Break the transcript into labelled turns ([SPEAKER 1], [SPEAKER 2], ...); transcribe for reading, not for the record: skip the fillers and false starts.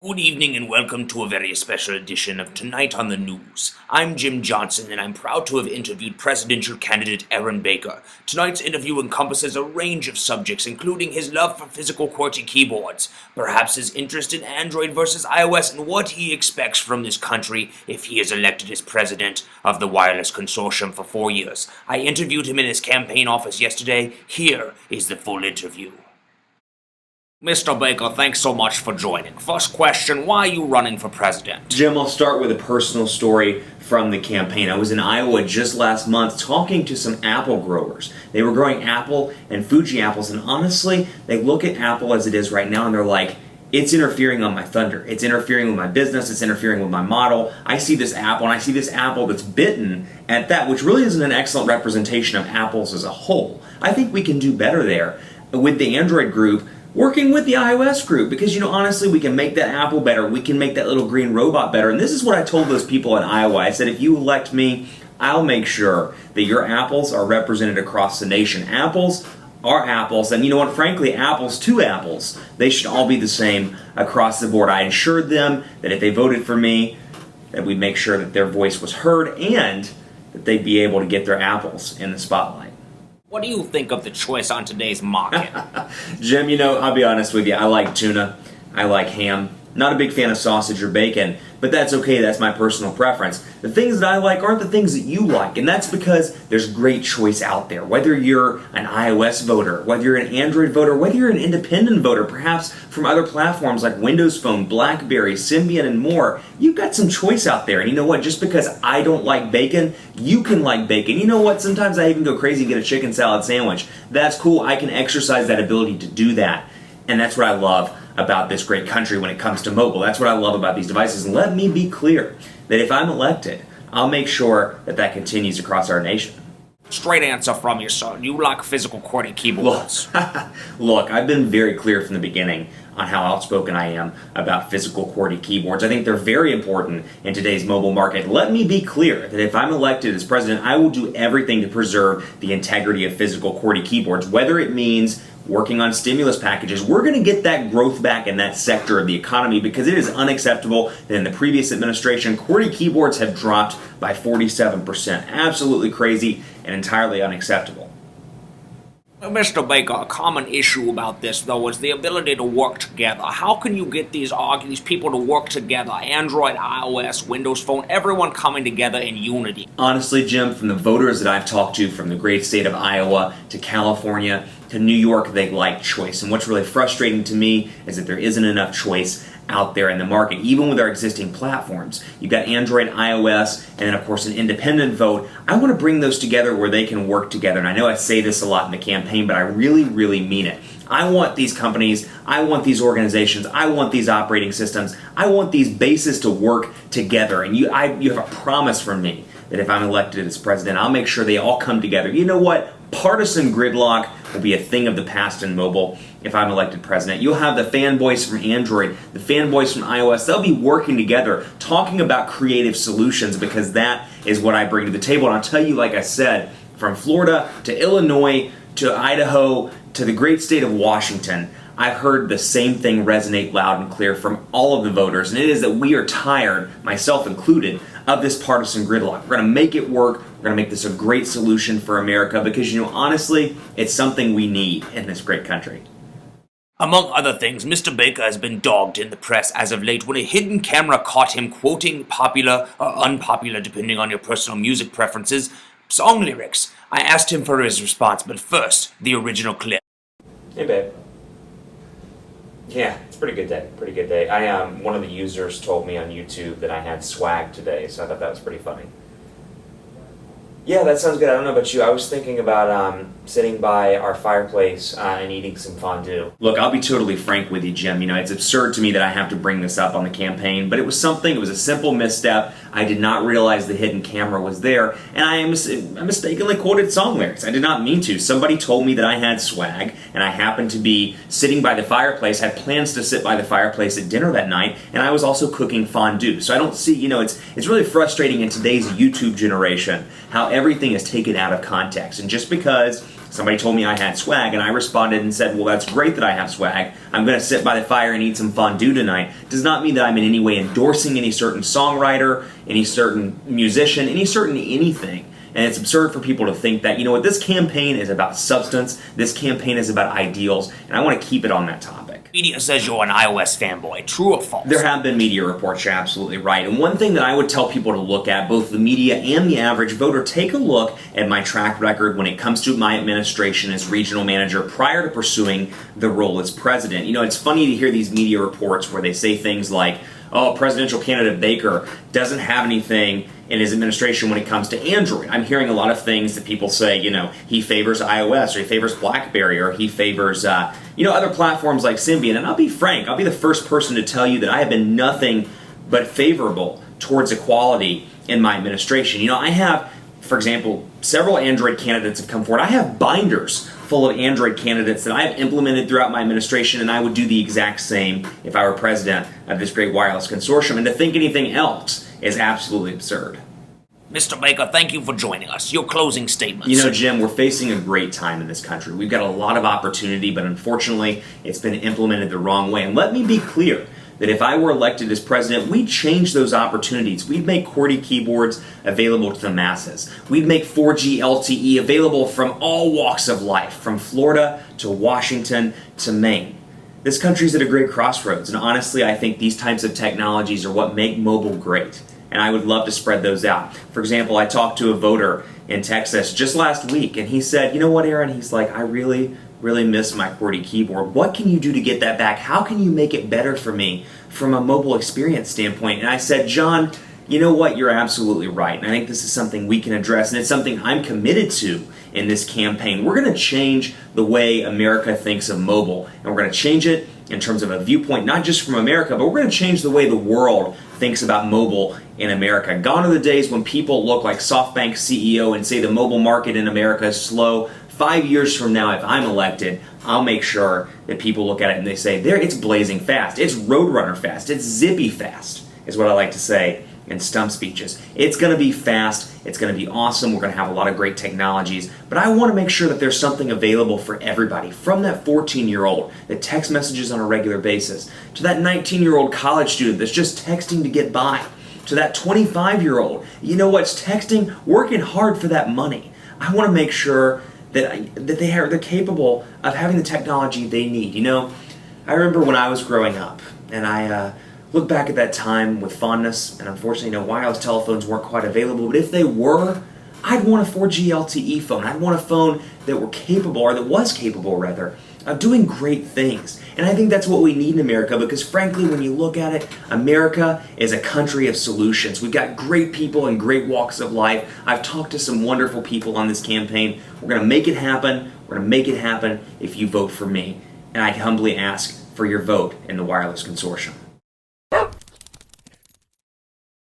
[SPEAKER 1] Good evening and welcome to a very special edition of Tonight on the News. I'm Jim Johnson and I'm proud to have interviewed presidential candidate Aaron Baker. Tonight's interview encompasses a range of subjects, including his love for physical QWERTY keyboards, perhaps his interest in Android versus iOS, and what he expects from this country if he is elected as president of the Wireless Consortium for 4 years. I interviewed him in his campaign office yesterday. Here is the full interview. Mr. Baker, thanks so much for joining. First question, why are you running for president?
[SPEAKER 2] Jim, I'll start with a personal story from the campaign. I was in Iowa just last month talking to some apple growers. They were growing apple and Fuji apples, and honestly, they look at apple as it is right now and they're like, it's interfering on my thunder. It's interfering with my business. It's interfering with my model. I see this apple, and I see this apple that's bitten at that, which really isn't an excellent representation of apples as a whole. I think we can do better there with the Android group, working with the iOS group, because, honestly, we can make that apple better. We can make that little green robot better. And this is what I told those people in Iowa. I said, if you elect me, I'll make sure that your apples are represented across the nation. Apples are apples, and you know what? Frankly, apples to apples, they should all be the same across the board. I assured them that if they voted for me, that we'd make sure that their voice was heard and that they'd be able to get their apples in the spotlight.
[SPEAKER 1] What do you think of the choice on today's market?
[SPEAKER 2] Jim, I'll be honest with you. I like tuna. I like ham. Not a big fan of sausage or bacon, but that's okay. That's my personal preference. The things that I like aren't the things that you like, and that's because there's great choice out there. Whether you're an iOS voter, whether you're an Android voter, whether you're an independent voter, perhaps from other platforms like Windows Phone, BlackBerry, Symbian, and more, you've got some choice out there. And you know what? Just because I don't like bacon, you can like bacon. You know what? Sometimes I even go crazy and get a chicken salad sandwich. That's cool. I can exercise that ability to do that. And that's what I love about this great country when it comes to mobile. That's what I love about these devices. And let me be clear that if I'm elected, I'll make sure that that continues across our nation.
[SPEAKER 1] Straight answer from you, sir. You like physical QWERTY keyboards.
[SPEAKER 2] Look, I've been very clear from the beginning on how outspoken I am about physical QWERTY keyboards. I think they're very important in today's mobile market. Let me be clear that if I'm elected as president, I will do everything to preserve the integrity of physical QWERTY keyboards, whether it means working on stimulus packages. We're going to get that growth back in that sector of the economy, because it is unacceptable that in the previous administration, QWERTY keyboards have dropped by 47%. Absolutely crazy and entirely unacceptable.
[SPEAKER 1] Mr. Baker, a common issue about this, though, is the ability to work together. How can you get these people to work together? Android, iOS, Windows Phone, everyone coming together in unity.
[SPEAKER 2] Honestly, Jim, from the voters that I've talked to, from the great state of Iowa to California to New York, they like choice. And what's really frustrating to me is that there isn't enough choice out there in the market, even with our existing platforms. You've got Android, iOS, and then of course an independent vote. I want to bring those together where they can work together. And I know I say this a lot in the campaign, but I really, really mean it. I want these companies, I want these organizations, I want these operating systems, I want these bases to work together. And you have a promise from me that if I'm elected as president, I'll make sure they all come together. You know what? Partisan gridlock will be a thing of the past in mobile if I'm elected president. You'll have the fanboys from Android, the fanboys from iOS. They'll be working together, talking about creative solutions, because that is what I bring to the table. And I'll tell you, like I said, from Florida to Illinois to Idaho to the great state of Washington, I've heard the same thing resonate loud and clear from all of the voters, and it is that we are tired, myself included, of this partisan gridlock. We're going to make it work. We're going to make this a great solution for America, because, honestly, it's something we need in this great country.
[SPEAKER 1] Among other things, Mr. Baker has been dogged in the press as of late when a hidden camera caught him quoting popular or unpopular, depending on your personal music preferences, song lyrics. I asked him for his response, but first, the original clip.
[SPEAKER 3] Hey, babe. Yeah, it's a pretty good day. Pretty good day. One of the users told me on YouTube that I had swag today, so I thought that was pretty funny. Yeah, that sounds good. I don't know about you. I was thinking about sitting by our fireplace and eating some fondue.
[SPEAKER 2] Look, I'll be totally frank with you, Jim. It's absurd to me that I have to bring this up on the campaign, but it was a simple misstep. I did not realize the hidden camera was there, and I mistakenly quoted song lyrics. I did not mean to. Somebody told me that I had swag, and I happened to be sitting by the fireplace, had plans to sit by the fireplace at dinner that night, and I was also cooking fondue. So I don't see, it's really frustrating in today's YouTube generation how everything is taken out of context. And just because Somebody told me I had swag, and I responded and said, well, that's great that I have swag. I'm going to sit by the fire and eat some fondue tonight. Does not mean that I'm in any way endorsing any certain songwriter, any certain musician, any certain anything. And it's absurd for people to think that, you know what, this campaign is about substance, this campaign is about ideals, and I want to keep it on that topic.
[SPEAKER 1] Media says you're an iOS fanboy. True or false?
[SPEAKER 2] There have been media reports, you're absolutely right. And one thing that I would tell people to look at, both the media and the average voter, take a look at my track record when it comes to my administration as regional manager prior to pursuing the role as president. You know, it's funny to hear these media reports where they say things like, oh, presidential candidate Baker doesn't have anything in his administration when it comes to Android. I'm hearing a lot of things that people say, you know, he favors iOS, or he favors BlackBerry, or he favors, other platforms like Symbian. And I'll be frank, I'll be the first person to tell you that I have been nothing but favorable towards equality in my administration. You know, I have, for example, several Android candidates have come forward. I have binders full of Android candidates that I have implemented throughout my administration, and I would do the exact same if I were president of this great wireless consortium. And to think anything else is absolutely absurd.
[SPEAKER 1] Mr. Baker, thank you for joining us. Your closing statements.
[SPEAKER 2] You know, Jim, we're facing a great time in this country. We've got a lot of opportunity, but unfortunately, it's been implemented the wrong way. And let me be clear that if I were elected as president, we'd change those opportunities. We'd make QWERTY keyboards available to the masses. We'd make 4G LTE available from all walks of life, from Florida to Washington to Maine. This country's at a great crossroads, and honestly, I think these types of technologies are what make mobile great. And I would love to spread those out. For example, I talked to a voter in Texas just last week, and he said, you know what, Aaron? He's like, I really miss my QWERTY keyboard. What can you do to get that back? How can you make it better for me from a mobile experience standpoint? And I said, John, you know what? You're absolutely right. And I think this is something we can address, and it's something I'm committed to in this campaign. We're going to change the way America thinks of mobile, and we're going to change it in terms of a viewpoint, not just from America, but we're going to change the way the world thinks about mobile in America. Gone are the days when people look like SoftBank CEO and say the mobile market in America is slow. 5 years from now, if I'm elected, I'll make sure that people look at it and they say, there, it's blazing fast. It's Roadrunner fast. It's zippy fast, is what I like to say in stump speeches. It's going to be fast. It's going to be awesome. We're going to have a lot of great technologies. But I want to make sure that there's something available for everybody, from that 14-year-old that texts messages on a regular basis, to that 19-year-old college student that's just texting to get by, to that 25-year-old, you know what's texting, working hard for that money. I want to make sure that they're capable of having the technology they need. You know, I remember when I was growing up, and I look back at that time with fondness, and unfortunately, wireless telephones weren't quite available, but if they were, I'd want a 4G LTE phone. I'd want a phone that was capable, of doing great things. And I think that's what we need in America, because frankly, when you look at it, America is a country of solutions. We've got great people in great walks of life. I've talked to some wonderful people on this campaign. We're going to make it happen. We're going to make it happen if you vote for me. And I humbly ask for your vote in the wireless consortium.